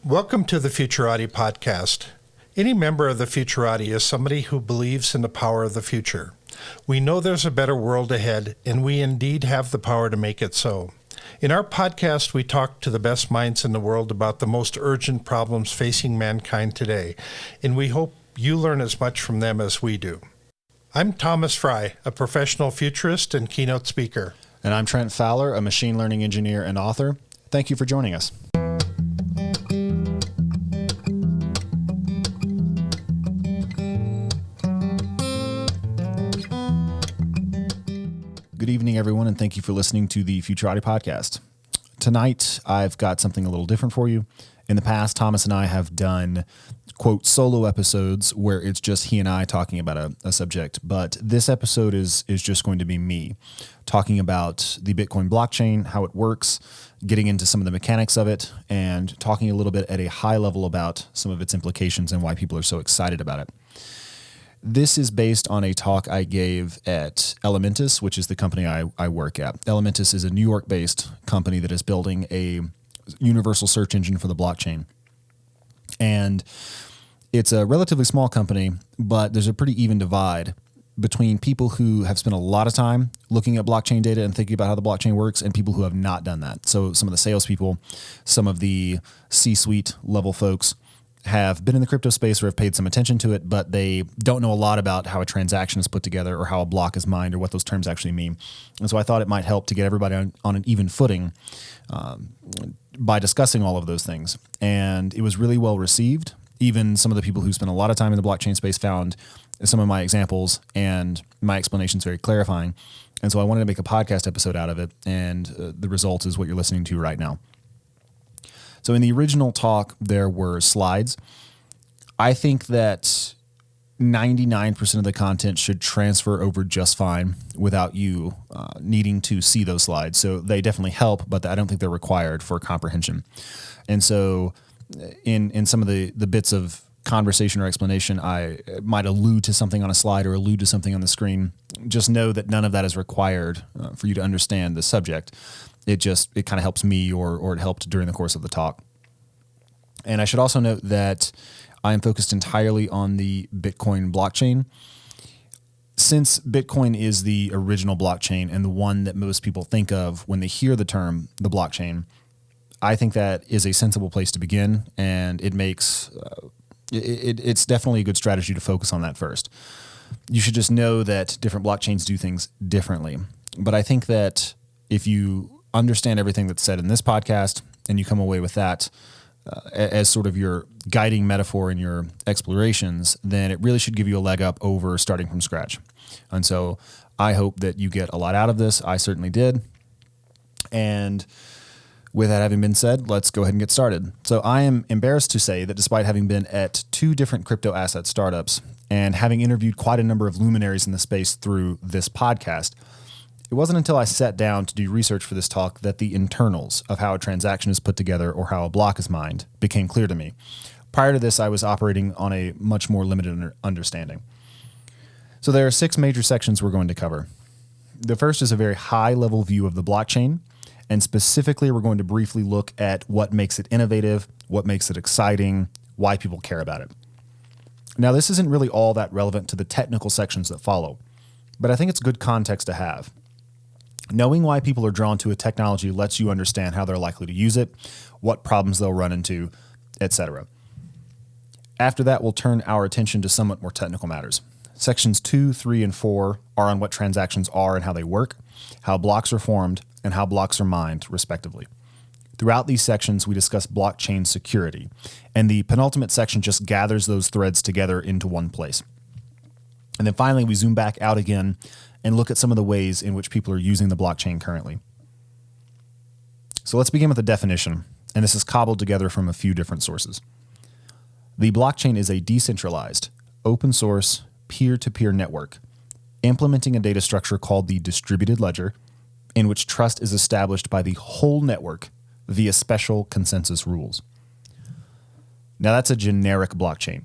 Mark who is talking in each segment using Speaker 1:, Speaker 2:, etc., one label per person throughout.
Speaker 1: Welcome to the Futurati Podcast. Any member of the Futurati is somebody who believes in the power of the future. We know there's a better world ahead, and we indeed have the power to make it so. In our podcast, we talk to the best minds in the world about the most urgent problems facing mankind today, and we hope you learn as much from them as we do. I'm Thomas Fry, a professional futurist and keynote speaker.
Speaker 2: And I'm Trent Fowler, a machine learning engineer and author. Thank you for joining us. Good evening, everyone, and thank you for listening to the Futurati Podcast. Tonight, I've got something a little different for you. In the past, Thomas and I have done, quote, solo episodes where it's just he and I talking about a subject. But this episode is just going to be me talking about the Bitcoin blockchain, how it works, getting into some of the mechanics of it, and talking a little bit at a high level about some of its implications and why people are so excited about it. This is based on a talk I gave at Elementus, which is the company I work at. Elementus is a New York-based company that is building a universal search engine for the blockchain. And it's a relatively small company, but there's a pretty even divide between people who have spent a lot of time looking at blockchain data and thinking about how the blockchain works and people who have not done that. So some of the salespeople, some of the C-suite level folks have been in the crypto space or have paid some attention to it, but they don't know a lot about how a transaction is put together or how a block is mined or what those terms actually mean. And so I thought it might help to get everybody on an even footing by discussing all of those things. And it was really well received. Even some of the people who spent a lot of time in the blockchain space found some of my examples and my explanations very clarifying. And so I wanted to make a podcast episode out of it, and the result is what you're listening to right now. So in the original talk, there were slides. I think that 99% of the content should transfer over just fine without you needing to see those slides. So they definitely help, but I don't think they're required for comprehension. And so in some of the bits of conversation or explanation, I might allude to something on a slide or allude to something on the screen. Just know that none of that is required for you to understand the subject. It kind of helps me or it helped during the course of the talk. And I should also note that I am focused entirely on the Bitcoin blockchain. Since Bitcoin is the original blockchain and the one that most people think of when they hear the term the blockchain, I think that is a sensible place to begin, and it makes it's definitely a good strategy to focus on that first. You should just know that different blockchains do things differently. But I think that if you understand everything that's said in this podcast and you come away with that as sort of your guiding metaphor in your explorations, then it really should give you a leg up over starting from scratch. And so I hope that you get a lot out of this. I certainly did. And with that having been said, let's go ahead and get started. So I am embarrassed to say that despite having been at 2 different crypto asset startups and having interviewed quite a number of luminaries in the space through this podcast, it wasn't until I sat down to do research for this talk that the internals of how a transaction is put together or how a block is mined became clear to me. Prior to this, I was operating on a much more limited understanding. So there are 6 major sections we're going to cover. The first is a very high-level view of the blockchain, and specifically we're going to briefly look at what makes it innovative, what makes it exciting, why people care about it. Now, this isn't really all that relevant to the technical sections that follow, but I think it's good context to have. Knowing why people are drawn to a technology lets you understand how they're likely to use it, what problems they'll run into, etc. After that, we'll turn our attention to somewhat more technical matters. Sections 2, 3, and 4 are on what transactions are and how they work, how blocks are formed, and how blocks are mined, respectively. Throughout these sections, we discuss blockchain security, and the penultimate section just gathers those threads together into one place. And then finally, we zoom back out again and look at some of the ways in which people are using the blockchain currently. So let's begin with a definition, and this is cobbled together from a few different sources. The blockchain is a decentralized, open source, peer-to-peer network, implementing a data structure called the distributed ledger, in which trust is established by the whole network via special consensus rules. Now that's a generic blockchain.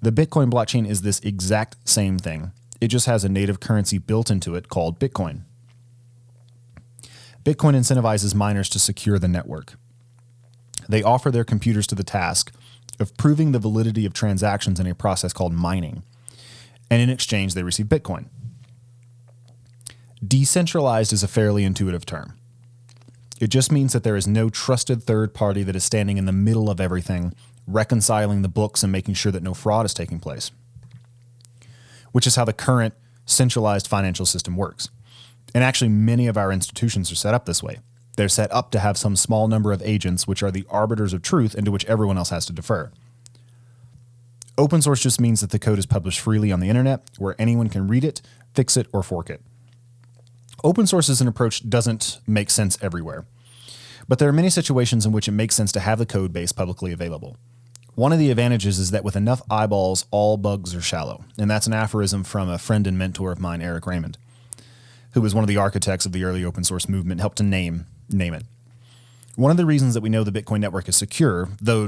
Speaker 2: The Bitcoin blockchain is this exact same thing. It just has a native currency built into it called Bitcoin. Bitcoin incentivizes miners to secure the network. They offer their computers to the task of proving the validity of transactions in a process called mining. And in exchange, they receive Bitcoin. Decentralized is a fairly intuitive term. It just means that there is no trusted third party that is standing in the middle of everything, reconciling the books and making sure that no fraud is taking place, which is how the current centralized financial system works. And actually, many of our institutions are set up this way. They're set up to have some small number of agents, which are the arbiters of truth into which everyone else has to defer. Open source just means that the code is published freely on the internet, where anyone can read it, fix it, or fork it. Open source as an approach doesn't make sense everywhere, but there are many situations in which it makes sense to have the code base publicly available. One of the advantages is that with enough eyeballs, all bugs are shallow, and that's an aphorism from a friend and mentor of mine, Eric Raymond, who was one of the architects of the early open source movement, helped to name it. One of the reasons that we know the Bitcoin network is secure, though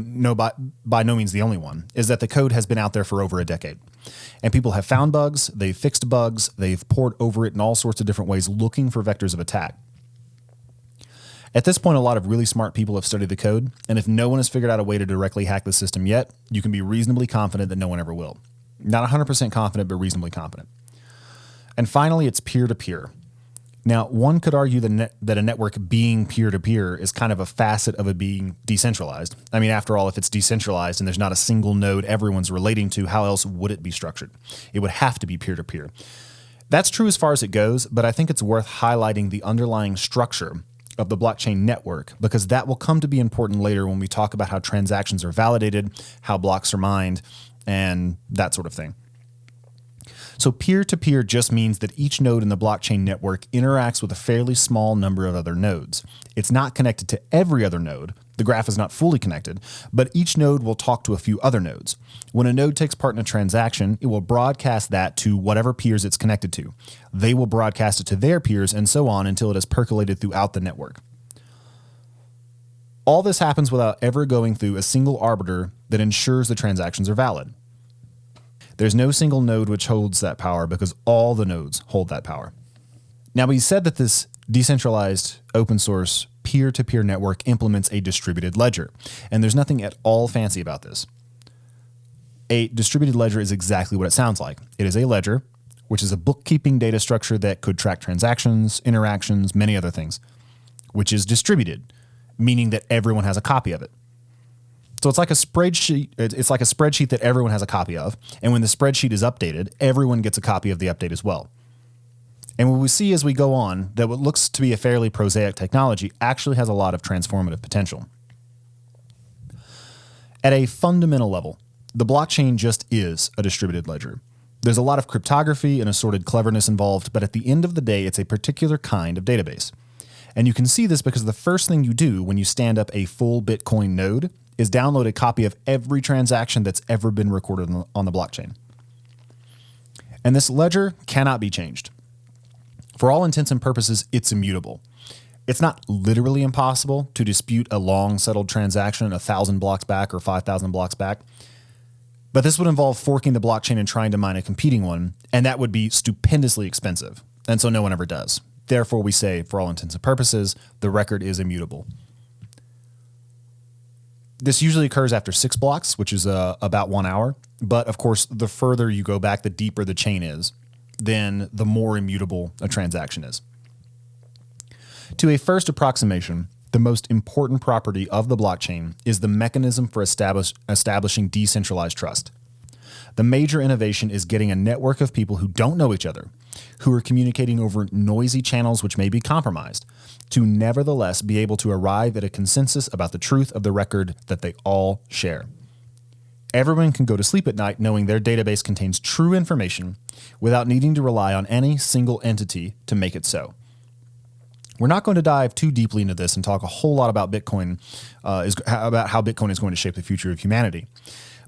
Speaker 2: by no means the only one, is that the code has been out there for over a decade. And people have found bugs, they've fixed bugs, they've poured over it in all sorts of different ways looking for vectors of attack. At this point, a lot of really smart people have studied the code, and if no one has figured out a way to directly hack the system yet, you can be reasonably confident that no one ever will. Not 100% confident, but reasonably confident. And finally, it's peer-to-peer. Now, one could argue that a network being peer-to-peer is kind of a facet of it being decentralized. I mean, after all, if it's decentralized and there's not a single node everyone's relating to, how else would it be structured? It would have to be peer-to-peer. That's true as far as it goes, but I think it's worth highlighting the underlying structure of the blockchain network, because that will come to be important later when we talk about how transactions are validated, how blocks are mined, and that sort of thing. So peer-to-peer just means that each node in the blockchain network interacts with a fairly small number of other nodes. It's not connected to every other node. The graph is not fully connected, but each node will talk to a few other nodes. When a node takes part in a transaction, it will broadcast that to whatever peers it's connected to. They will broadcast it to their peers and so on until it has percolated throughout the network. All this happens without ever going through a single arbiter that ensures the transactions are valid. There's no single node which holds that power because all the nodes hold that power. Now, we said that this decentralized open source peer-to-peer network implements a distributed ledger, and there's nothing at all fancy about this. A distributed ledger is exactly what it sounds like. It is a ledger, which is a bookkeeping data structure that could track transactions, interactions, many other things, which is distributed, meaning that everyone has a copy of it. So it's like a spreadsheet. It's like a spreadsheet that everyone has a copy of. And when the spreadsheet is updated, everyone gets a copy of the update as well. And what we see as we go on, that what looks to be a fairly prosaic technology actually has a lot of transformative potential. At a fundamental level, the blockchain just is a distributed ledger. There's a lot of cryptography and assorted cleverness involved, but at the end of the day, it's a particular kind of database. And you can see this because the first thing you do when you stand up a full Bitcoin node is download a copy of every transaction that's ever been recorded on the blockchain. And this ledger cannot be changed. For all intents and purposes, it's immutable. It's not literally impossible to dispute a long settled transaction 1,000 blocks back or 5,000 blocks back, but this would involve forking the blockchain and trying to mine a competing one, and that would be stupendously expensive, and so no one ever does. Therefore, we say, for all intents and purposes, the record is immutable. This usually occurs after 6 blocks, which is about 1 hour. But of course, the further you go back, the deeper the chain is, then the more immutable a transaction is. To a first approximation, the most important property of the blockchain is the mechanism for establishing decentralized trust. The major innovation is getting a network of people who don't know each other, who are communicating over noisy channels which may be compromised, to nevertheless be able to arrive at a consensus about the truth of the record that they all share. Everyone can go to sleep at night knowing their database contains true information without needing to rely on any single entity to make it so. We're not going to dive too deeply into this and talk a whole lot about Bitcoin, about how Bitcoin is going to shape the future of humanity.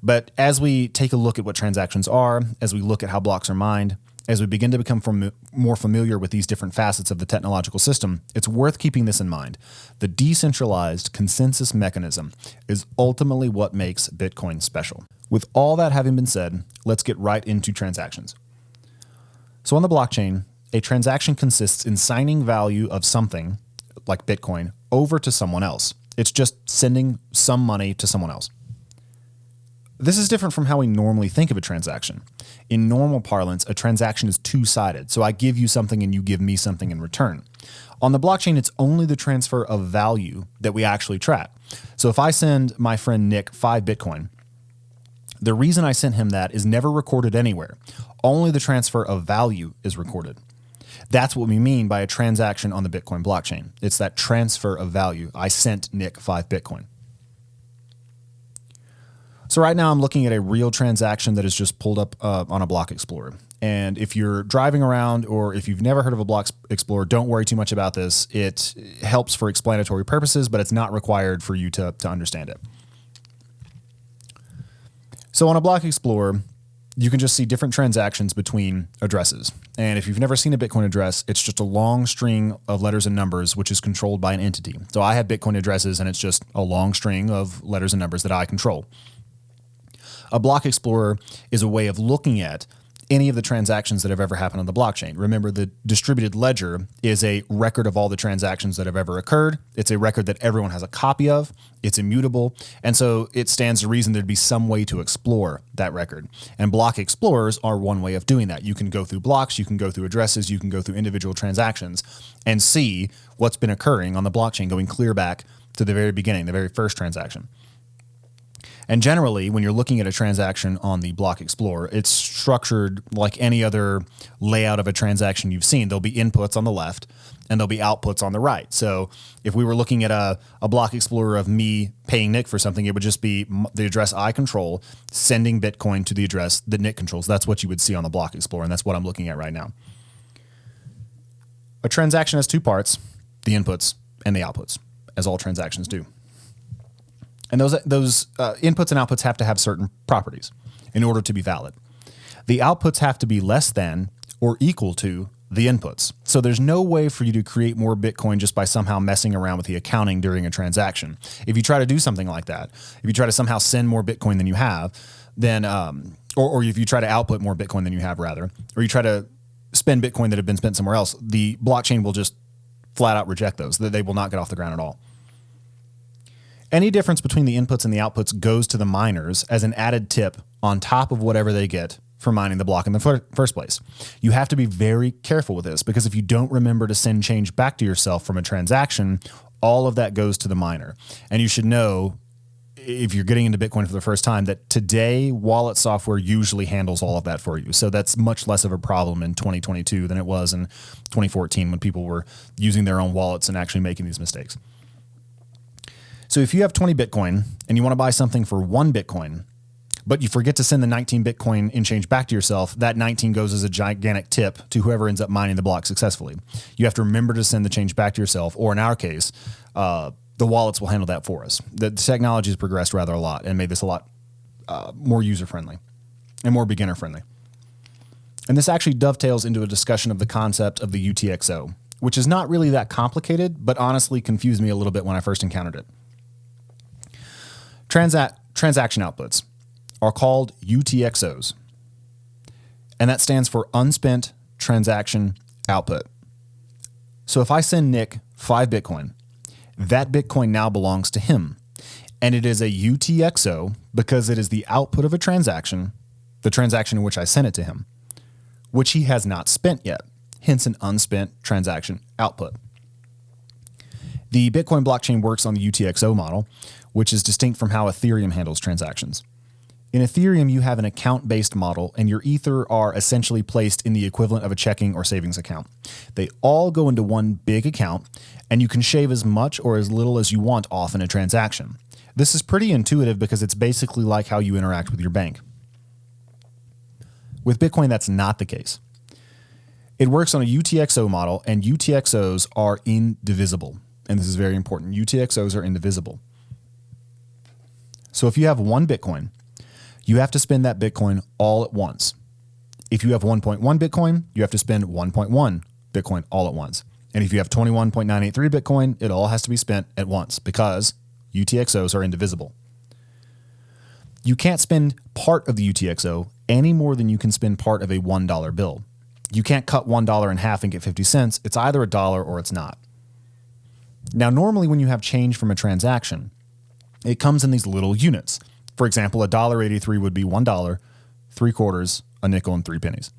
Speaker 2: But as we take a look at what transactions are, as we look at how blocks are mined, as we begin to become more familiar with these different facets of the technological system, it's worth keeping this in mind. The decentralized consensus mechanism is ultimately what makes Bitcoin special. With all that having been said, let's get right into transactions. So on the blockchain, a transaction consists in signing value of something, like Bitcoin, over to someone else. It's just sending some money to someone else. This is different from how we normally think of a transaction. In normal parlance, a transaction is two-sided. So I give you something and you give me something in return. On the blockchain, it's only the transfer of value that we actually track. So if I send my friend Nick 5 Bitcoin, the reason I sent him that is never recorded anywhere. Only the transfer of value is recorded. That's what we mean by a transaction on the Bitcoin blockchain. It's that transfer of value. I sent Nick 5 Bitcoin. So right now I'm looking at a real transaction that is just pulled up on a Block Explorer. And if you're driving around or if you've never heard of a Block Explorer, don't worry too much about this. It helps for explanatory purposes, but it's not required for you to understand it. So on a Block Explorer, you can just see different transactions between addresses. And if you've never seen a Bitcoin address, it's just a long string of letters and numbers, which is controlled by an entity. So I have Bitcoin addresses, and it's just a long string of letters and numbers that I control. A Block Explorer is a way of looking at any of the transactions that have ever happened on the blockchain. Remember, the distributed ledger is a record of all the transactions that have ever occurred. It's a record that everyone has a copy of. It's immutable. And so it stands to reason there'd be some way to explore that record. And Block Explorers are one way of doing that. You can go through blocks, you can go through addresses, you can go through individual transactions and see what's been occurring on the blockchain, going clear back to the very beginning, the very first transaction. And generally, when you're looking at a transaction on the Block Explorer, it's structured like any other layout of a transaction you've seen. There'll be inputs on the left and there'll be outputs on the right. So if we were looking at a Block Explorer of me paying Nick for something, it would just be the address I control sending Bitcoin to the address that Nick controls. That's what you would see on the Block Explorer, and that's what I'm looking at right now. A transaction has two parts, the inputs and the outputs, as all transactions do. And those inputs and outputs have to have certain properties in order to be valid. The outputs have to be less than or equal to the inputs. So there's no way for you to create more Bitcoin just by somehow messing around with the accounting during a transaction. If you try to do something like that, if you try to somehow send more Bitcoin than you have, then or if you try to output more Bitcoin than you have, rather, or you try to spend Bitcoin that have been spent somewhere else, the blockchain will just flat out reject those. They will not get off the ground at all. Any difference between the inputs and the outputs goes to the miners as an added tip on top of whatever they get for mining the block in the first place. You have to be very careful with this, because if you don't remember to send change back to yourself from a transaction, all of that goes to the miner. And you should know, if you're getting into Bitcoin for the first time, that today wallet software usually handles all of that for you. So that's much less of a problem in 2022 than it was in 2014 when people were using their own wallets and actually making these mistakes. So if you have 20 Bitcoin and you want to buy something for 1 Bitcoin, but you forget to send the 19 Bitcoin in change back to yourself, that 19 goes as a gigantic tip to whoever ends up mining the block successfully. You have to remember to send the change back to yourself, or in our case, the wallets will handle that for us. The technology has progressed rather a lot and made this a lot more user-friendly and more beginner-friendly. And this actually dovetails into a discussion of the concept of the UTXO, which is not really that complicated, but honestly confused me a little bit when I first encountered it. Transaction outputs are called UTXOs, and that stands for unspent transaction output. So if I send Nick 5 Bitcoin, that Bitcoin now belongs to him, and it is a UTXO because it is the output of a transaction, the transaction in which I sent it to him, which he has not spent yet, hence an unspent transaction output. The Bitcoin blockchain works on the UTXO model, which is distinct from how Ethereum handles transactions. In Ethereum, you have an account-based model, and your Ether are essentially placed in the equivalent of a checking or savings account. They all go into one big account, and you can shave as much or as little as you want off in a transaction. This is pretty intuitive because it's basically like how you interact with your bank. With Bitcoin, that's not the case. It works on a UTXO model, and UTXOs are indivisible. And this is very important. UTXOs are indivisible. So if you have 1 Bitcoin, you have to spend that Bitcoin all at once. If you have 1.1 Bitcoin, you have to spend 1.1 Bitcoin all at once. And if you have 21.983 Bitcoin, it all has to be spent at once because UTXOs are indivisible. You can't spend part of the UTXO any more than you can spend part of a $1 bill. You can't cut $1 in half and get 50 cents. It's either $1 or it's not. Now, normally when you have change from a transaction, it comes in these little units. For example, $1.83 would be $1, 3/4, a nickel, and 3 pennies.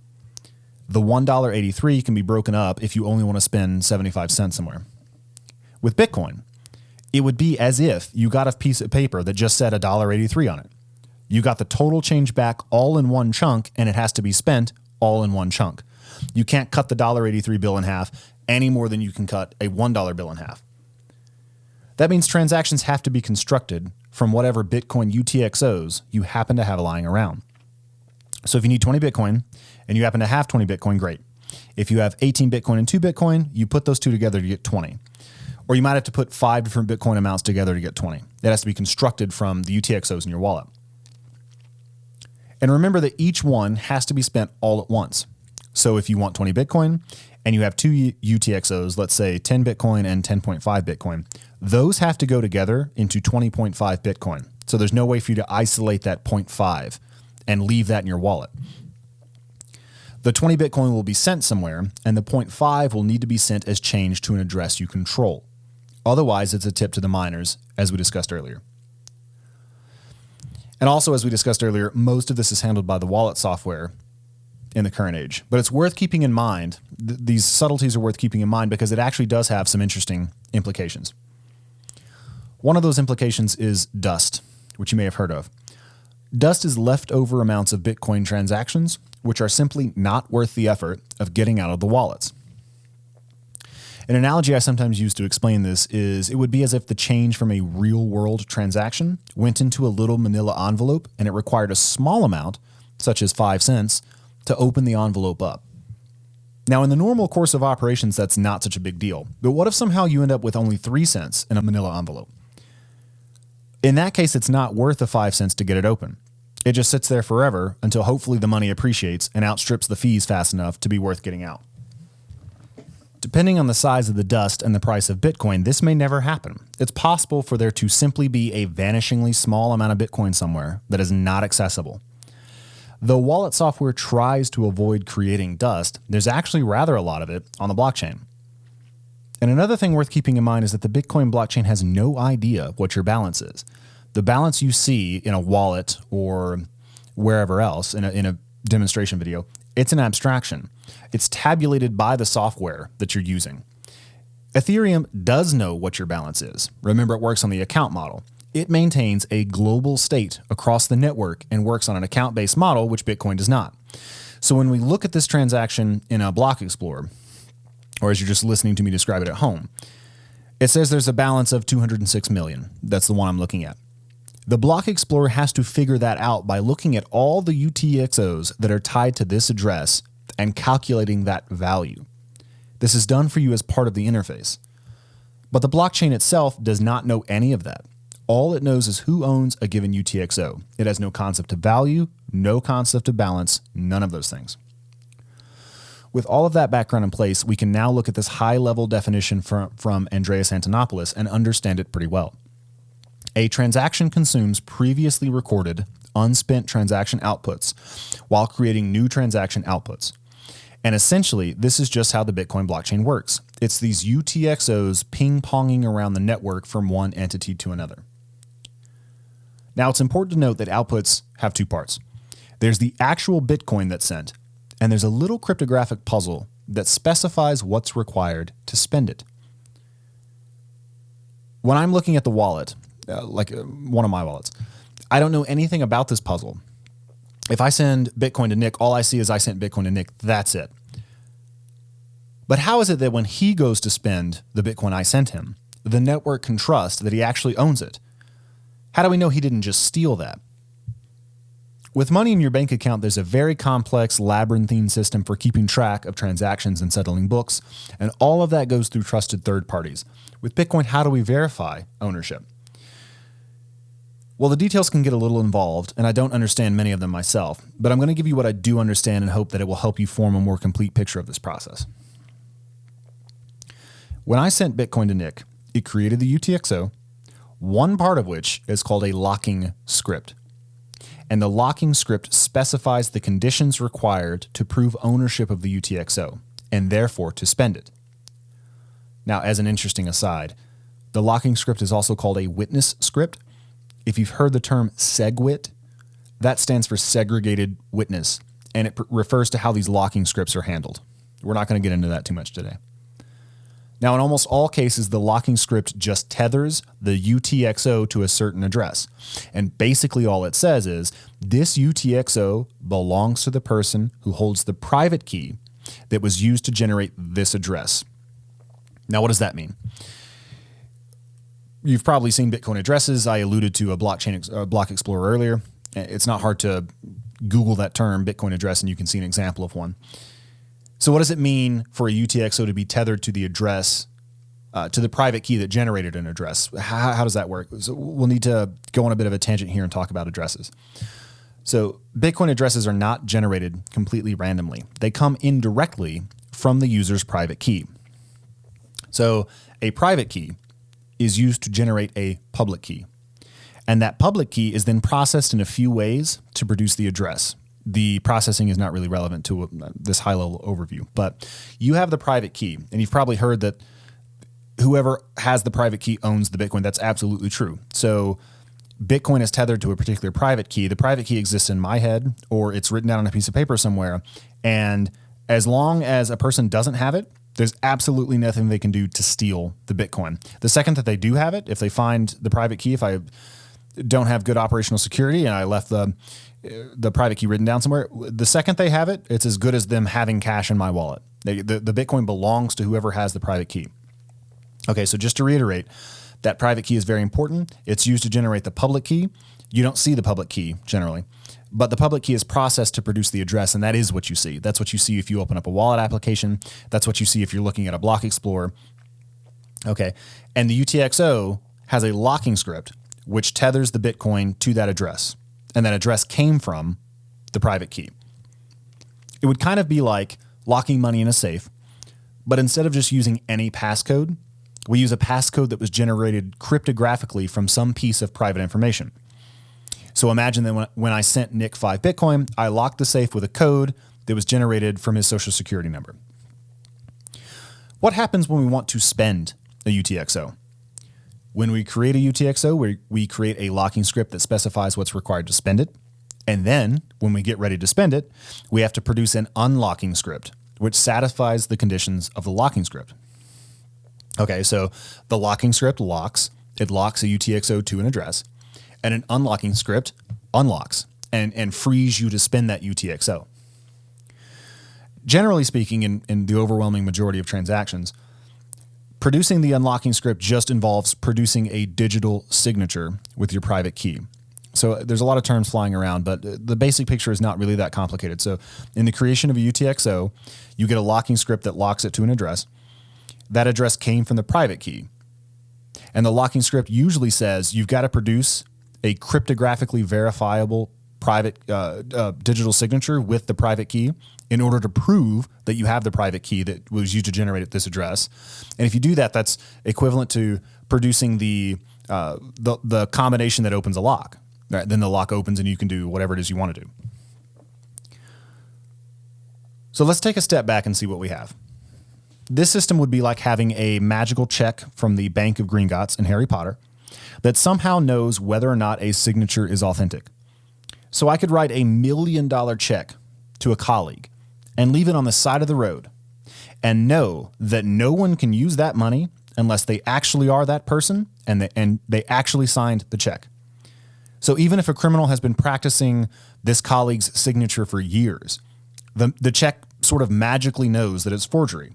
Speaker 2: The $1.83 can be broken up if you only want to spend 75 cents somewhere. With Bitcoin, it would be as if you got a piece of paper that just said $1.83 on it. You got the total change back all in one chunk, and it has to be spent all in one chunk. You can't cut the $1.83 bill in half any more than you can cut a $1 bill in half. That means transactions have to be constructed from whatever Bitcoin UTXOs you happen to have lying around. So if you need 20 Bitcoin and you happen to have 20 Bitcoin, great. If you have 18 Bitcoin and 2 Bitcoin, you put those two together to get 20. Or you might have to put 5 different Bitcoin amounts together to get 20. It has to be constructed from the UTXOs in your wallet. And remember that each one has to be spent all at once. So if you want 20 Bitcoin and you have 2 UTXOs, let's say 10 Bitcoin and 10.5 Bitcoin, those have to go together into 20.5 Bitcoin. So there's no way for you to isolate that 0.5 and leave that in your wallet. The 20 Bitcoin will be sent somewhere, and the 0.5 will need to be sent as change to an address you control. Otherwise, it's a tip to the miners, as we discussed earlier. And also, as we discussed earlier, most of this is handled by the wallet software in the current age. But it's worth keeping in mind, these subtleties are worth keeping in mind because it actually does have some interesting implications. One of those implications is dust, which you may have heard of. Dust is leftover amounts of Bitcoin transactions, which are simply not worth the effort of getting out of the wallets. An analogy I sometimes use to explain this is it would be as if the change from a real-world transaction went into a little manila envelope and it required a small amount, such as 5 cents, to open the envelope up. Now, in the normal course of operations, that's not such a big deal. But what if somehow you end up with only 3 cents in a manila envelope? In that case, it's not worth the 5 cents to get it open. It just sits there forever until hopefully the money appreciates and outstrips the fees fast enough to be worth getting out. Depending on the size of the dust and the price of Bitcoin, this may never happen. It's possible for there to simply be a vanishingly small amount of Bitcoin somewhere that is not accessible. Though wallet software tries to avoid creating dust, there's actually rather a lot of it on the blockchain. And another thing worth keeping in mind is that the Bitcoin blockchain has no idea what your balance is. The balance you see in a wallet or wherever else in a demonstration video, it's an abstraction. It's tabulated by the software that you're using. Ethereum does know what your balance is. Remember, it works on the account model. It maintains a global state across the network and works on an account-based model, which Bitcoin does not. So when we look at this transaction in a block explorer, or as you're just listening to me describe it at home, it says there's a balance of 206 million. That's the one I'm looking at. The block explorer has to figure that out by looking at all the UTXOs that are tied to this address and calculating that value. This is done for you as part of the interface. But the blockchain itself does not know any of that. All it knows is who owns a given UTXO. It has no concept of value, no concept of balance, none of those things. With all of that background in place, we can now look at this high-level definition from Andreas Antonopoulos and understand it pretty well. A transaction consumes previously recorded, unspent transaction outputs while creating new transaction outputs. And essentially, this is just how the Bitcoin blockchain works. It's these UTXOs ping-ponging around the network from one entity to another. Now, it's important to note that outputs have two parts. There's the actual Bitcoin that's sent, and there's a little cryptographic puzzle that specifies what's required to spend it. When I'm looking at the wallet, one of my wallets, I don't know anything about this puzzle. If I send Bitcoin to Nick, all I see is I sent Bitcoin to Nick. That's it. But how is it that when he goes to spend the Bitcoin I sent him, the network can trust that he actually owns it? How do we know he didn't just steal that? With money in your bank account, there's a very complex labyrinthine system for keeping track of transactions and settling books, and all of that goes through trusted third parties. With Bitcoin, how do we verify ownership? Well, the details can get a little involved, and I don't understand many of them myself, but I'm going to give you what I do understand and hope that it will help you form a more complete picture of this process. When I sent Bitcoin to Nick, it created the UTXO, one part of which is called a locking script. And the locking script specifies the conditions required to prove ownership of the UTXO, and therefore to spend it. Now, as an interesting aside, The locking script is also called a witness script. If you've heard the term SegWit, that stands for segregated witness, and it refers to how these locking scripts are handled. We're not going to get into that too much today. Now, in almost all cases, the locking script just tethers the UTXO to a certain address. And basically all it says is, this UTXO belongs to the person who holds the private key that was used to generate this address. Now, what does that mean? You've probably seen Bitcoin addresses. I alluded to a block explorer earlier. It's not hard to Google that term, Bitcoin address, and you can see an example of one. So what does it mean for a UTXO to be tethered to the address, to the private key that generated an address? How does that work? So we'll need to go on a bit of a tangent here and talk about addresses. So Bitcoin addresses are not generated completely randomly. They come indirectly from the user's private key. So a private key is used to generate a public key. And that public key is then processed in a few ways to produce the address. The processing is not really relevant to this high-level overview, but you have the private key, and you've probably heard that whoever has the private key owns the Bitcoin. That's absolutely true. So Bitcoin is tethered to a particular private key. The private key exists in my head, or it's written down on a piece of paper somewhere, and as long as a person doesn't have it, there's absolutely nothing they can do to steal the Bitcoin. The second that they do have it, if they find the private key, if I don't have good operational security and I left the private key written down somewhere, the second they have it, it's as good as them having cash in my wallet. The Bitcoin belongs to whoever has the private key. Okay, so just to reiterate, that private key is very important. It's used to generate the public key. You don't see the public key generally, but the public key is processed to produce the address, and that is what you see. That's what you see if you open up a wallet application. That's what you see if you're looking at a block explorer. Okay, and the UTXO has a locking script which tethers the Bitcoin to that address. And that address came from the private key. It would kind of be like locking money in a safe, but instead of just using any passcode, we use a passcode that was generated cryptographically from some piece of private information. So imagine that when I sent Nick 5 Bitcoin, I locked the safe with a code that was generated from his social security number. What happens when we want to spend a UTXO? When we create a UTXO, we create a locking script that specifies what's required to spend it. And then when we get ready to spend it, we have to produce an unlocking script, which satisfies the conditions of the locking script. Okay, so the locking script locks. It locks a UTXO to an address. And an unlocking script unlocks and frees you to spend that UTXO. Generally speaking, in the overwhelming majority of transactions, producing the unlocking script just involves producing a digital signature with your private key. So there's a lot of terms flying around, but the basic picture is not really that complicated. So in the creation of a UTXO, you get a locking script that locks it to an address. That address came from the private key. And the locking script usually says you've got to produce a cryptographically verifiable private digital signature with the private key in order to prove that you have the private key that was used to generate at this address. And if you do that, that's equivalent to producing the combination that opens a lock. Right? Then the lock opens and you can do whatever it is you want to do. So let's take a step back and see what we have. This system would be like having a magical check from the Bank of Gringotts in Harry Potter that somehow knows whether or not a signature is authentic. So I could write $1 million check to a colleague and leave it on the side of the road and know that no one can use that money unless they actually are that person and they actually signed the check. So even if a criminal has been practicing this colleague's signature for years, the check sort of magically knows that it's forgery.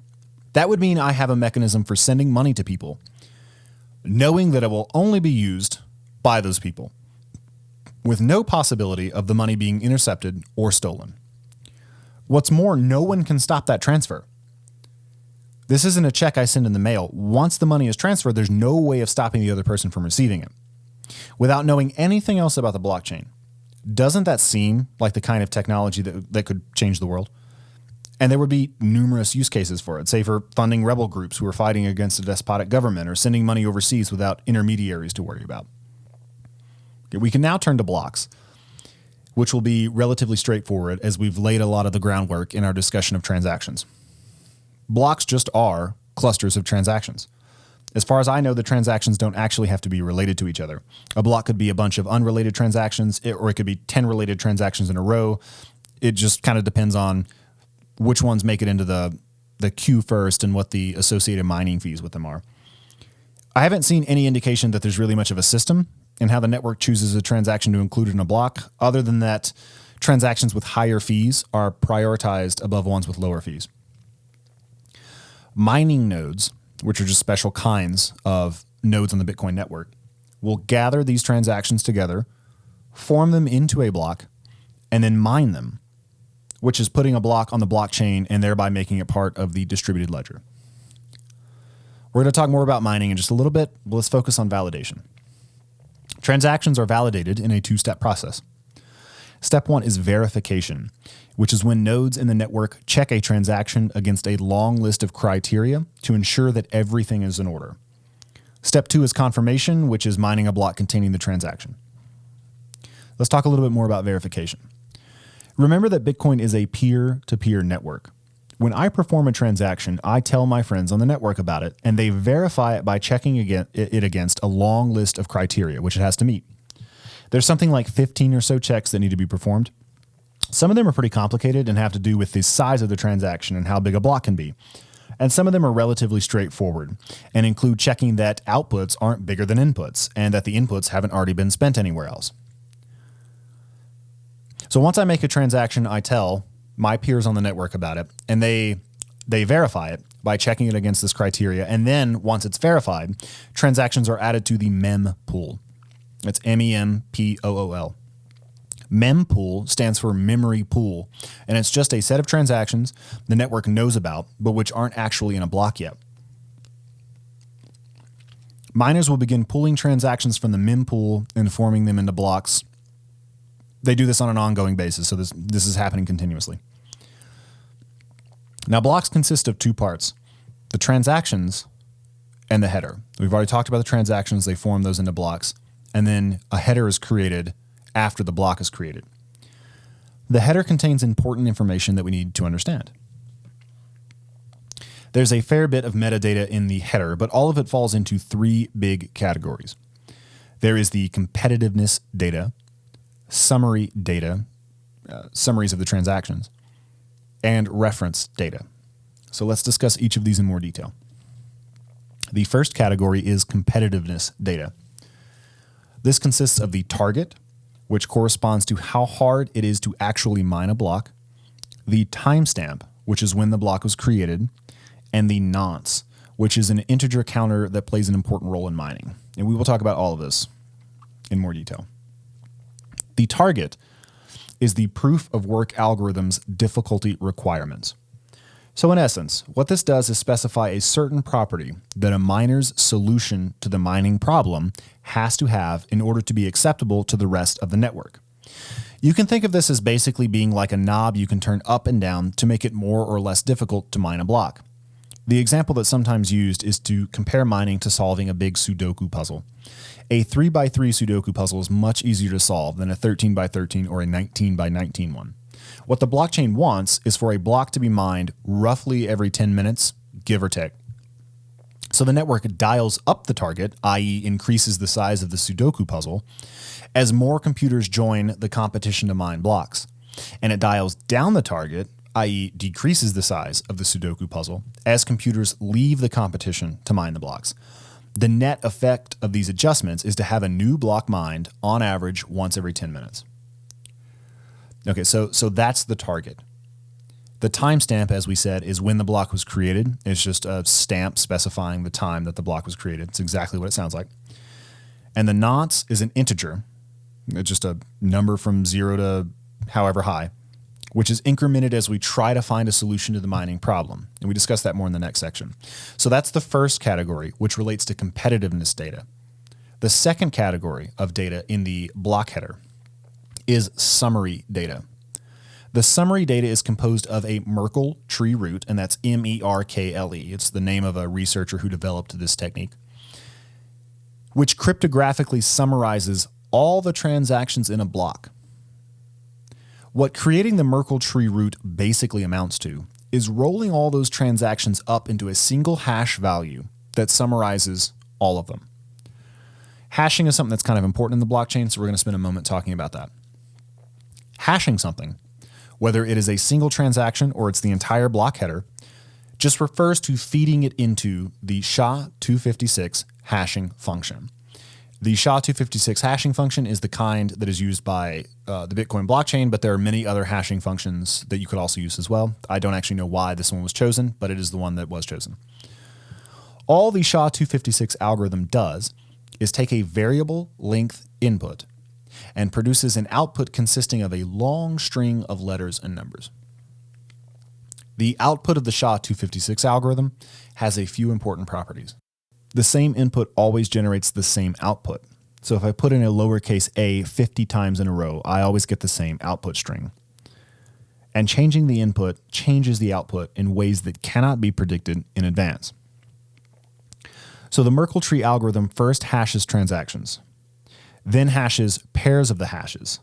Speaker 2: That would mean I have a mechanism for sending money to people, knowing that it will only be used by those people, with no possibility of the money being intercepted or stolen. What's more, no one can stop that transfer. This isn't a check I send in the mail. Once the money is transferred, there's no way of stopping the other person from receiving it. Without knowing anything else about the blockchain, doesn't that seem like the kind of technology that could change the world? And there would be numerous use cases for it, say for funding rebel groups who are fighting against a despotic government or sending money overseas without intermediaries to worry about. Okay, we can now turn to blocks, which will be relatively straightforward as we've laid a lot of the groundwork in our discussion of transactions. Blocks just are clusters of transactions. As far as I know, the transactions don't actually have to be related to each other. A block could be a bunch of unrelated transactions, or it could be 10 related transactions in a row. It just kind of depends on which ones make it into the queue first and what the associated mining fees with them are. I haven't seen any indication that there's really much of a system in how the network chooses a transaction to include in a block, other than that transactions with higher fees are prioritized above ones with lower fees. Mining nodes, which are just special kinds of nodes on the Bitcoin network, will gather these transactions together, form them into a block, and then mine them, which is putting a block on the blockchain and thereby making it part of the distributed ledger. We're going to talk more about mining in just a little bit, but let's focus on validation. Transactions are validated in a two-step process. Step one is verification, which is when nodes in the network check a transaction against a long list of criteria to ensure that everything is in order. Step two is confirmation, which is mining a block containing the transaction. Let's talk a little bit more about verification. Remember that Bitcoin is a peer-to-peer network. When I perform a transaction, I tell my friends on the network about it, and they verify it by checking it against a long list of criteria, which it has to meet. There's something like 15 or so checks that need to be performed. Some of them are pretty complicated and have to do with the size of the transaction and how big a block can be. And some of them are relatively straightforward and include checking that outputs aren't bigger than inputs and that the inputs haven't already been spent anywhere else. So once I make a transaction, I tell my peers on the network about it, and they verify it by checking it against this criteria. And then once it's verified, transactions are added to the mem pool. It's MEMPOOL. Mempool stands for memory pool, and it's just a set of transactions the network knows about, but which aren't actually in a block yet. Miners will begin pooling transactions from the mempool and forming them into blocks. They do this on an ongoing basis, so this is happening continuously. Now, blocks consist of two parts, the transactions and the header. We've already talked about the transactions. They form those into blocks, and then a header is created after the block is created. The header contains important information that we need to understand. There's a fair bit of metadata in the header, but all of it falls into three big categories. There is the competitiveness data, summary data, summaries of the transactions, and reference data. So let's discuss each of these in more detail. The first category is competitiveness data. This consists of the target, which corresponds to how hard it is to actually mine a block, the timestamp, which is when the block was created, and the nonce, which is an integer counter that plays an important role in mining. And we will talk about all of this in more detail. The target is the proof of work algorithm's difficulty requirements. So in essence, what this does is specify a certain property that a miner's solution to the mining problem has to have in order to be acceptable to the rest of the network. You can think of this as basically being like a knob you can turn up and down to make it more or less difficult to mine a block. The example that's sometimes used is to compare mining to solving a big Sudoku puzzle. A 3x3 Sudoku puzzle is much easier to solve than a 13x13 or a 19x19 one. What the blockchain wants is for a block to be mined roughly every 10 minutes, give or take. So the network dials up the target, i.e. increases the size of the Sudoku puzzle, as more computers join the competition to mine blocks. And it dials down the target, i.e. decreases the size of the Sudoku puzzle, as computers leave the competition to mine the blocks. The net effect of these adjustments is to have a new block mined on average once every 10 minutes. Okay, so that's the target. The timestamp, as we said, is when the block was created. It's just a stamp specifying the time that the block was created. It's exactly what it sounds like. And the nonce is an integer. It's just a number from 0 to however high, which is incremented as we try to find a solution to the mining problem. And we discuss that more in the next section. So that's the first category, which relates to competitiveness data. The second category of data in the block header is summary data. The summary data is composed of a Merkle tree root, and that's MERKLE. It's the name of a researcher who developed this technique, which cryptographically summarizes all the transactions in a block. What creating the Merkle tree root basically amounts to is rolling all those transactions up into a single hash value that summarizes all of them. Hashing is something that's kind of important in the blockchain, so we're going to spend a moment talking about that. Hashing something, whether it is a single transaction or it's the entire block header, just refers to feeding it into the SHA-256 hashing function. The SHA-256 hashing function is the kind that is used by the Bitcoin blockchain, but there are many other hashing functions that you could also use as well. I don't actually know why this one was chosen, but it is the one that was chosen. All the SHA-256 algorithm does is take a variable length input and produces an output consisting of a long string of letters and numbers. The output of the SHA-256 algorithm has a few important properties. The same input always generates the same output. So if I put in a lowercase a 50 times in a row, I always get the same output string. And changing the input changes the output in ways that cannot be predicted in advance. So the Merkle tree algorithm first hashes transactions, then hashes pairs of the hashes,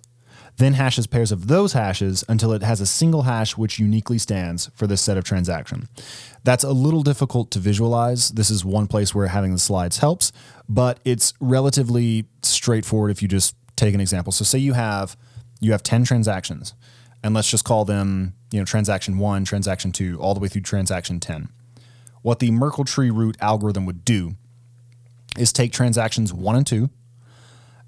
Speaker 2: then hashes pairs of those hashes until it has a single hash which uniquely stands for this set of transaction. That's a little difficult to visualize. This is one place where having the slides helps, but it's relatively straightforward if you just take an example. So say you have 10 transactions, and let's just call them, transaction 1, transaction 2, all the way through transaction 10. What the Merkle tree root algorithm would do is take transactions 1 and 2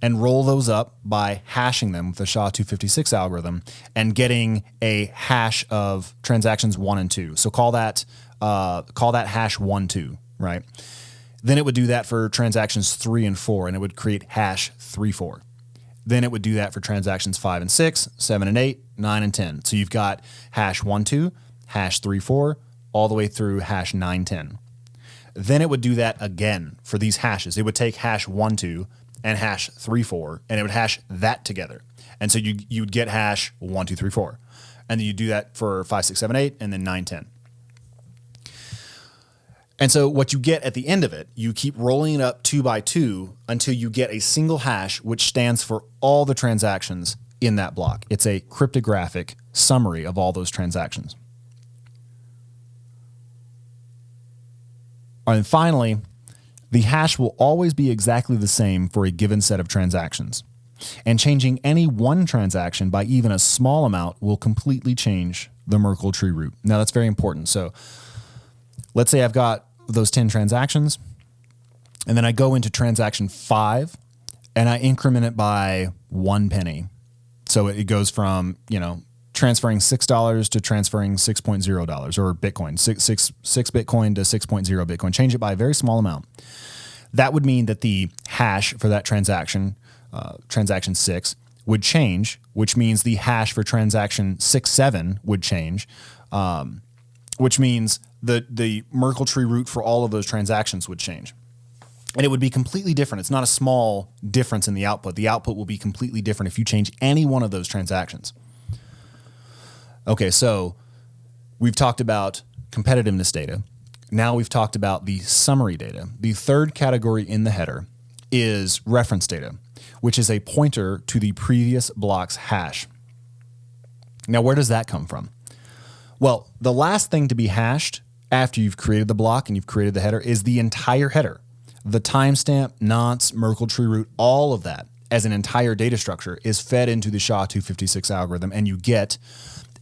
Speaker 2: and roll those up by hashing them with the SHA-256 algorithm and getting a hash of transactions 1 and 2. So call that hash 1, 2, right? Then it would do that for transactions 3 and 4, and it would create hash 3, 4. Then it would do that for transactions 5 and 6, 7 and 8, 9 and 10. So you've got hash 1, 2, hash 3, 4, all the way through hash 9, 10. Then it would do that again for these hashes. It would take hash 1, 2 and hash 3, 4, and it would hash that together. And so you would get hash 1, 2, 3, 4. And then you do that for 5, 6, 7, 8, and then 9, 10. And so what you get at the end of it, you keep rolling it up 2 by 2 until you get a single hash which stands for all the transactions in that block. It's a cryptographic summary of all those transactions. And finally, the hash will always be exactly the same for a given set of transactions. And changing any one transaction by even a small amount will completely change the Merkle tree root. Now that's very important. So let's say I've got those 10 transactions, and then I go into transaction 5 and I increment it by 1 penny. So it goes from, transferring $6 to transferring $6.0 or Bitcoin, 6 Bitcoin to 6.0 Bitcoin. Change it by a very small amount. That would mean that the hash for that transaction, transaction 6, would change, which means the hash for transaction 6-7 would change, which means the Merkle tree root for all of those transactions would change. And it would be completely different. It's not a small difference in the output. The output will be completely different if you change any one of those transactions. Okay, so we've talked about competitiveness data. Now we've talked about the summary data. The third category in the header is reference data, which is a pointer to the previous block's hash. Now, where does that come from? Well, the last thing to be hashed after you've created the block and you've created the header is the entire header. The timestamp, nonce, Merkle tree root, all of that as an entire data structure is fed into the SHA-256 algorithm, and you get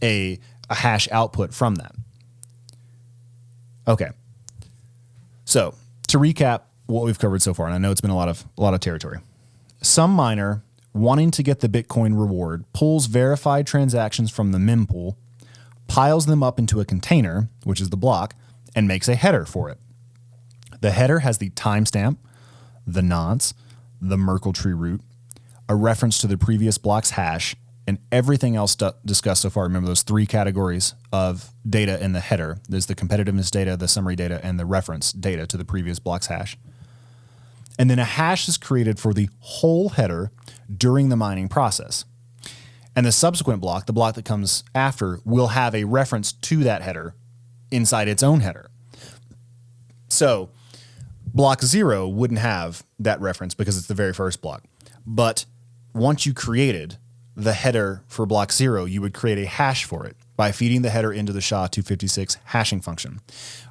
Speaker 2: a hash output from that. Okay. So to recap what we've covered so far, and I know it's been a lot of territory. Some miner wanting to get the Bitcoin reward pulls verified transactions from the mempool, piles them up into a container, which is the block, and makes a header for it. The header has the timestamp, the nonce, the Merkle tree root, a reference to the previous block's hash, and everything else discussed so far. Remember those 3 categories of data in the header. There's the competitiveness data, the summary data, and the reference data to the previous block's hash. And then a hash is created for the whole header during the mining process. And the subsequent block, the block that comes after, will have a reference to that header inside its own header. So block 0 wouldn't have that reference because it's the very first block. But once you created the header for block 0, you would create a hash for it by feeding the header into the SHA-256 hashing function.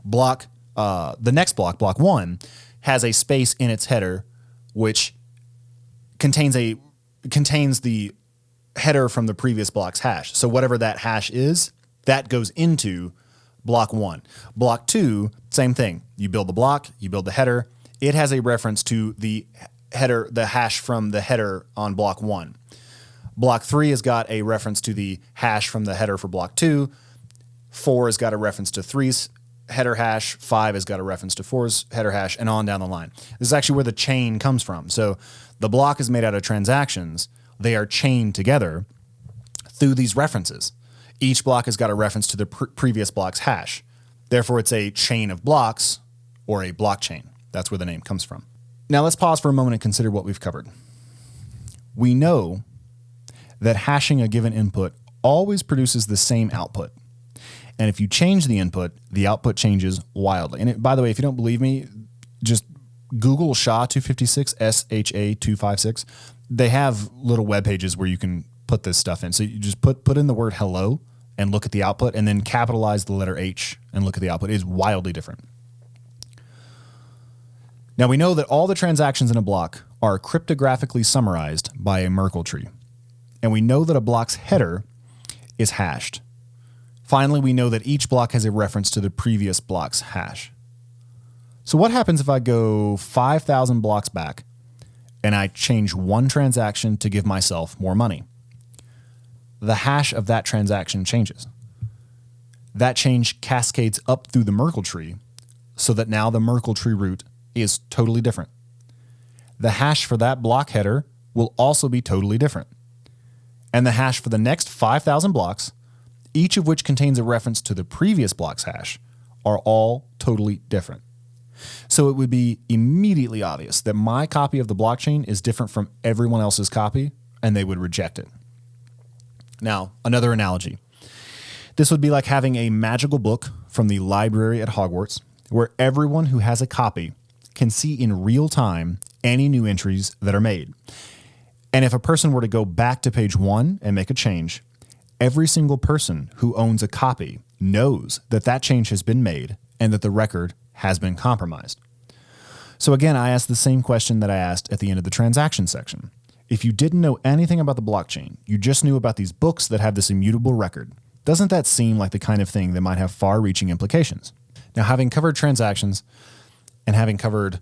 Speaker 2: Block the next block, block 1, has a space in its header which contains the header from the previous block's hash. So whatever that hash is, that goes into block 1. Block 2, same thing. You build the block, you build the header. It has a reference to the header, the hash from the header on block 1. Block 3 has got a reference to the hash from the header for block 2. 4 has got a reference to 3's header hash. 5 has got a reference to 4's header hash, and on down the line. This is actually where the chain comes from. So the block is made out of transactions. They are chained together through these references. Each block has got a reference to the previous block's hash. Therefore, it's a chain of blocks or a blockchain. That's where the name comes from. Now let's pause for a moment and consider what we've covered. We know that hashing a given input always produces the same output. And if you change the input, the output changes wildly. And by the way, if you don't believe me, just Google SHA-256, SHA-256. They have little web pages where you can put this stuff in. So you just put in the word hello and look at the output, and then capitalize the letter H and look at the output. It is wildly different. Now we know that all the transactions in a block are cryptographically summarized by a Merkle tree. And we know that a block's header is hashed. Finally, we know that each block has a reference to the previous block's hash. So what happens if I go 5,000 blocks back and I change one transaction to give myself more money? The hash of that transaction changes. That change cascades up through the Merkle tree so that now the Merkle tree root is totally different. The hash for that block header will also be totally different. And the hash for the next 5,000 blocks, each of which contains a reference to the previous block's hash, are all totally different. So it would be immediately obvious that my copy of the blockchain is different from everyone else's copy, and they would reject it. Now, another analogy. This would be like having a magical book from the library at Hogwarts, where everyone who has a copy can see in real time any new entries that are made. And if a person were to go back to page 1 and make a change, every single person who owns a copy knows that that change has been made and that the record has been compromised. So again, I asked the same question that I asked at the end of the transaction section. If you didn't know anything about the blockchain, you just knew about these books that have this immutable record, doesn't that seem like the kind of thing that might have far-reaching implications? Now, having covered transactions and having covered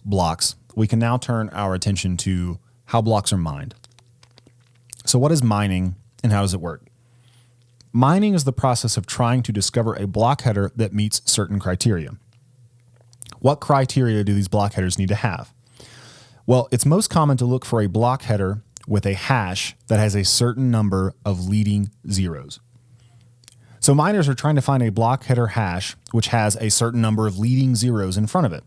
Speaker 2: blocks, we can now turn our attention to how blocks are mined. So what is mining and how does it work? Mining is the process of trying to discover a block header that meets certain criteria. What criteria do these block headers need to have? Well, it's most common to look for a block header with a hash that has a certain number of leading zeros. So miners are trying to find a block header hash which has a certain number of leading zeros in front of it.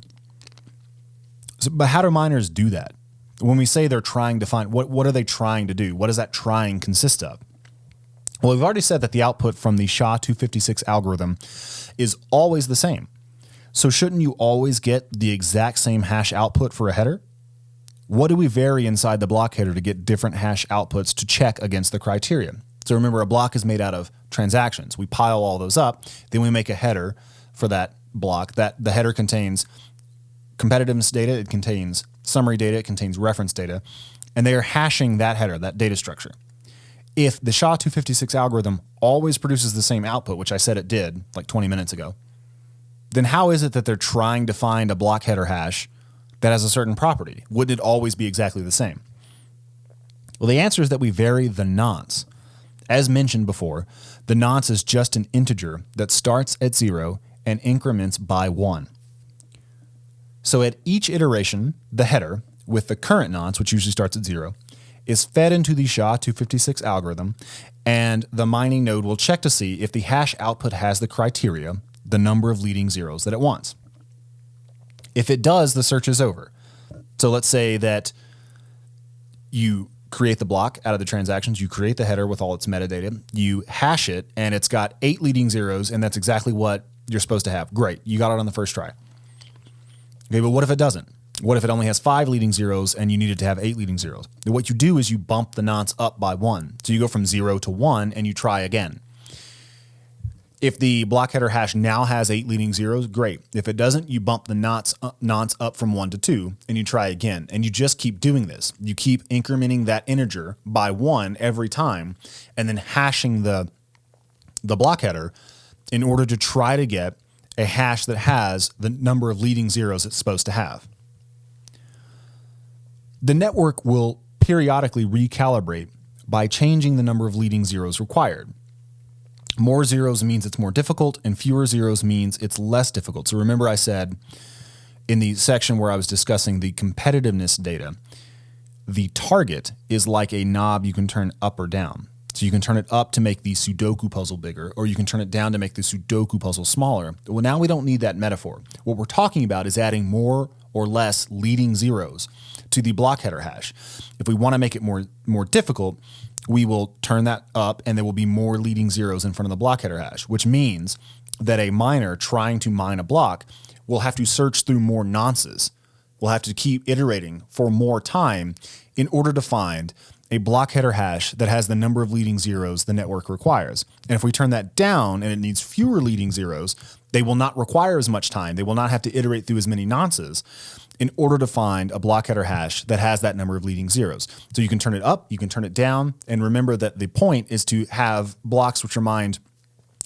Speaker 2: But how do miners do that? When we say they're trying to find, what are they trying to do? What does that trying consist of? Well, we've already said that the output from the SHA-256 algorithm is always the same. So shouldn't you always get the exact same hash output for a header? What do we vary inside the block header to get different hash outputs to check against the criteria? So remember, a block is made out of transactions. We pile all those up, then we make a header for that block. That the header contains competitiveness data, it contains summary data, it contains reference data, and they are hashing that header, that data structure. If the SHA-256 algorithm always produces the same output, which I said it did like 20 minutes ago, then how is it that they're trying to find a block header hash that has a certain property? Wouldn't it always be exactly the same? Well, the answer is that we vary the nonce. As mentioned before, the nonce is just an integer that starts at 0 and increments by 1. So at each iteration, the header, with the current nonce, which usually starts at 0, is fed into the SHA-256 algorithm, and the mining node will check to see if the hash output has the criteria, the number of leading zeros that it wants. If it does, the search is over. So let's say that you create the block out of the transactions, you create the header with all its metadata, you hash it, and it's got 8 leading zeros, and that's exactly what you're supposed to have. Great, you got it on the first try. Okay, but what if it doesn't? What if it only has 5 leading zeros and you needed to have 8 leading zeros? What you do is you bump the nonce up by 1. So you go from 0 to 1 and you try again. If the block header hash now has 8 leading zeros, great. If it doesn't, you bump the nonce up from 1 to 2 and you try again. And you just keep doing this. You keep incrementing that integer by 1 every time and then hashing the block header in order to try to get a hash that has the number of leading zeros it's supposed to have. The network will periodically recalibrate by changing the number of leading zeros required. More zeros means it's more difficult, and fewer zeros means it's less difficult. So remember I said in the section where I was discussing the competitiveness data, the target is like a knob you can turn up or down. So you can turn it up to make the Sudoku puzzle bigger, or you can turn it down to make the Sudoku puzzle smaller. Well, now we don't need that metaphor. What we're talking about is adding more or less leading zeros to the block header hash. If we want to make it more difficult, we will turn that up and there will be more leading zeros in front of the block header hash, which means that a miner trying to mine a block will have to search through more nonces. We'll have to keep iterating for more time in order to find a block header hash that has the number of leading zeros the network requires. And if we turn that down and it needs fewer leading zeros, they will not require as much time. They will not have to iterate through as many nonces in order to find a block header hash that has that number of leading zeros. So you can turn it up, you can turn it down, and remember that the point is to have blocks which are mined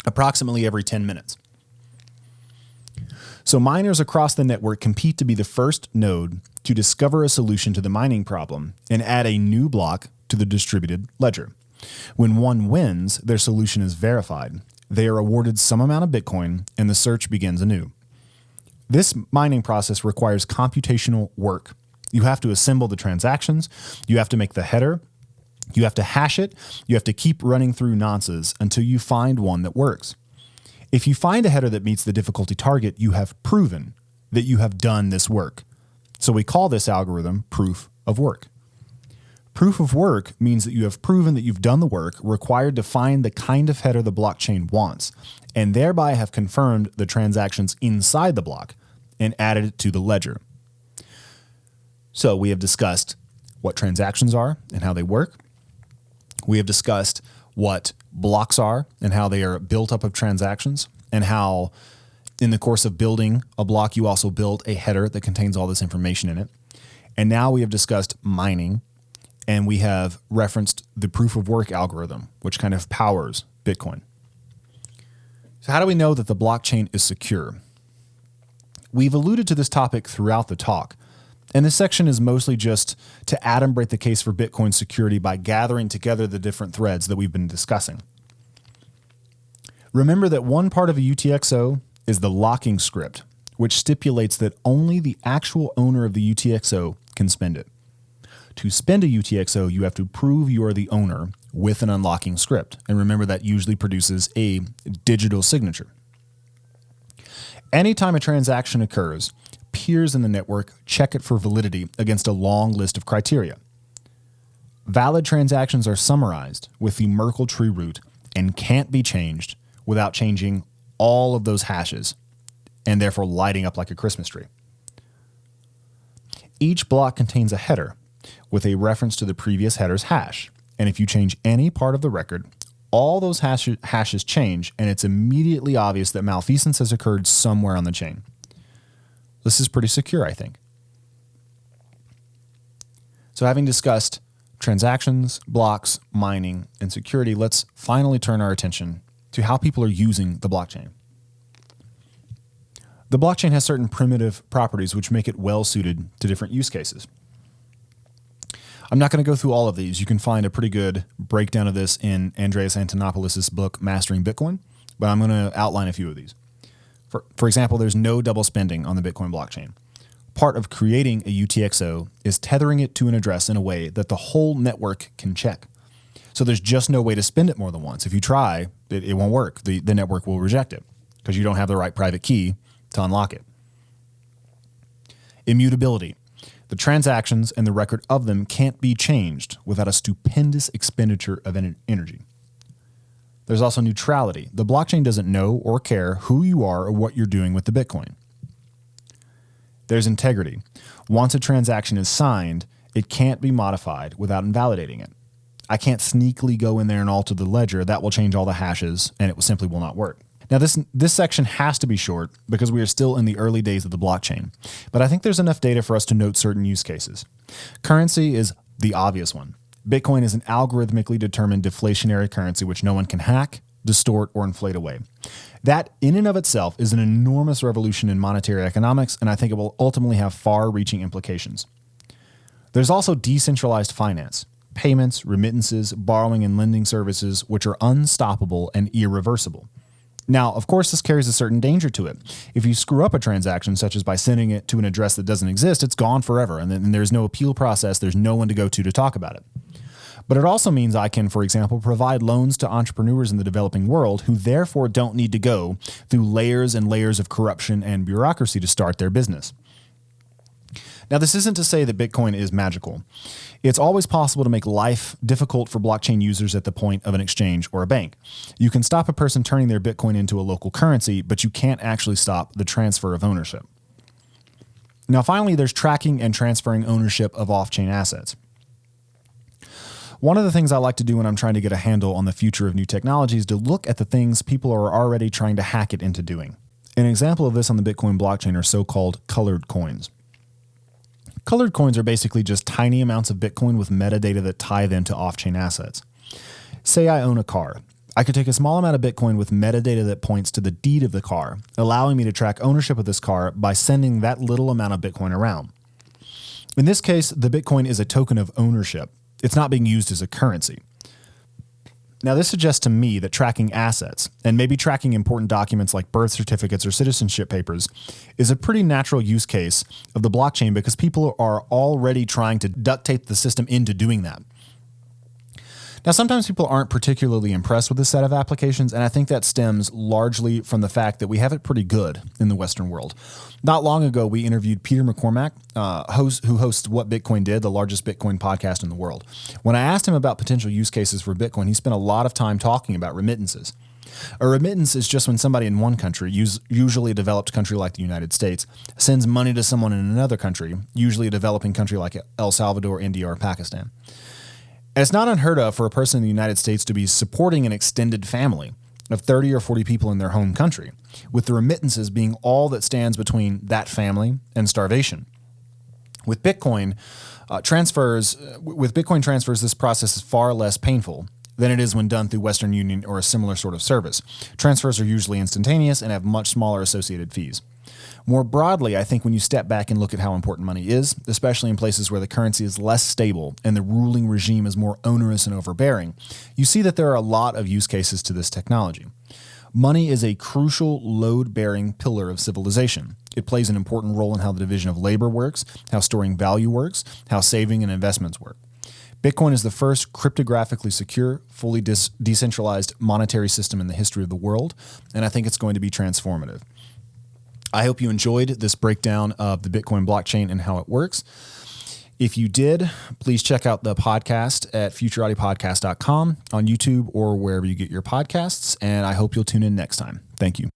Speaker 2: approximately every 10 minutes. So miners across the network compete to be the first node to discover a solution to the mining problem and add a new block to the distributed ledger. When one wins, their solution is verified. They are awarded some amount of Bitcoin and the search begins anew. This mining process requires computational work. You have to assemble the transactions, you have to make the header, you have to hash it, you have to keep running through nonces until you find one that works. If you find a header that meets the difficulty target, you have proven that you have done this work. So we call this algorithm proof of work. Proof of work means that you have proven that you've done the work required to find the kind of header the blockchain wants, and thereby have confirmed the transactions inside the block and added it to the ledger. So we have discussed what transactions are and how they work. We have discussed what blocks are and how they are built up of transactions, and how in the course of building a block, you also build a header that contains all this information in it. And now we have discussed mining, and we have referenced the proof of work algorithm, which kind of powers Bitcoin. So how do we know that the blockchain is secure? We've alluded to this topic throughout the talk, and this section is mostly just to adumbrate the case for Bitcoin security by gathering together the different threads that we've been discussing. Remember that one part of a UTXO is the locking script, which stipulates that only the actual owner of the UTXO can spend it. To spend a UTXO, you have to prove you are the owner with an unlocking script. And remember, that usually produces a digital signature. Anytime a transaction occurs, peers in the network check it for validity against a long list of criteria. Valid transactions are summarized with the Merkle tree root and can't be changed without changing all of those hashes and therefore lighting up like a Christmas tree. Each block contains a header with a reference to the previous header's hash. And if you change any part of the record, all those hashes change, and it's immediately obvious that malfeasance has occurred somewhere on the chain. This is pretty secure, I think. So having discussed transactions, blocks, mining, and security, let's finally turn our attention to how people are using the blockchain. The blockchain has certain primitive properties which make it well suited to different use cases. I'm not going to go through all of these. You can find a pretty good breakdown of this in Andreas Antonopoulos' book, Mastering Bitcoin, but I'm going to outline a few of these. For example, there's no double spending on the Bitcoin blockchain. Part of creating a UTXO is tethering it to an address in a way that the whole network can check. So there's just no way to spend it more than once. If you try, it won't work. The network will reject it because you don't have the right private key to unlock it. Immutability. The transactions and the record of them can't be changed without a stupendous expenditure of energy. There's also neutrality. The blockchain doesn't know or care who you are or what you're doing with the Bitcoin. There's integrity. Once a transaction is signed, it can't be modified without invalidating it. I can't sneakily go in there and alter the ledger. That will change all the hashes, and it simply will not work. Now, this section has to be short because we are still in the early days of the blockchain, but I think there's enough data for us to note certain use cases. Currency is the obvious one. Bitcoin is an algorithmically determined deflationary currency which no one can hack, distort, or inflate away. That, in and of itself, is an enormous revolution in monetary economics, and I think it will ultimately have far-reaching implications. There's also decentralized finance, payments, remittances, borrowing, and lending services, which are unstoppable and irreversible. Now, of course, this carries a certain danger to it. If you screw up a transaction, such as by sending it to an address that doesn't exist, it's gone forever, and then there's no appeal process, there's no one to go to talk about it. But it also means I can, for example, provide loans to entrepreneurs in the developing world who therefore don't need to go through layers and layers of corruption and bureaucracy to start their business. Now, this isn't to say that Bitcoin is magical. It's always possible to make life difficult for blockchain users at the point of an exchange or a bank. You can stop a person turning their Bitcoin into a local currency, but you can't actually stop the transfer of ownership. Now, finally, there's tracking and transferring ownership of off-chain assets. One of the things I like to do when I'm trying to get a handle on the future of new technology is to look at the things people are already trying to hack it into doing. An example of this on the Bitcoin blockchain are so-called colored coins. Colored coins are basically just tiny amounts of Bitcoin with metadata that tie them to off-chain assets. Say I own a car. I could take a small amount of Bitcoin with metadata that points to the deed of the car, allowing me to track ownership of this car by sending that little amount of Bitcoin around. In this case, the Bitcoin is a token of ownership. It's not being used as a currency. Now, this suggests to me that tracking assets, and maybe tracking important documents like birth certificates or citizenship papers, is a pretty natural use case of the blockchain because people are already trying to duct tape the system into doing that. Now, sometimes people aren't particularly impressed with this set of applications, and I think that stems largely from the fact that we have it pretty good in the Western world. Not long ago, we interviewed Peter McCormack, who hosts What Bitcoin Did, the largest Bitcoin podcast in the world. When I asked him about potential use cases for Bitcoin, he spent a lot of time talking about remittances. A remittance is just when somebody in one country, usually a developed country like the United States, sends money to someone in another country, usually a developing country like El Salvador, India, or Pakistan. And it's not unheard of for a person in the United States to be supporting an extended family of 30 or 40 people in their home country, with the remittances being all that stands between that family and starvation. With Bitcoin transfers, this process is far less painful than it is when done through Western Union or a similar sort of service. Transfers are usually instantaneous and have much smaller associated fees. More broadly, I think when you step back and look at how important money is, especially in places where the currency is less stable and the ruling regime is more onerous and overbearing, you see that there are a lot of use cases to this technology. Money is a crucial load-bearing pillar of civilization. It plays an important role in how the division of labor works, how storing value works, how saving and investments work. Bitcoin is the first cryptographically secure, fully decentralized monetary system in the history of the world, and I think it's going to be transformative. I hope you enjoyed this breakdown of the Bitcoin blockchain and how it works. If you did, please check out the podcast at futuratipodcast.com on YouTube or wherever you get your podcasts, and I hope you'll tune in next time. Thank you.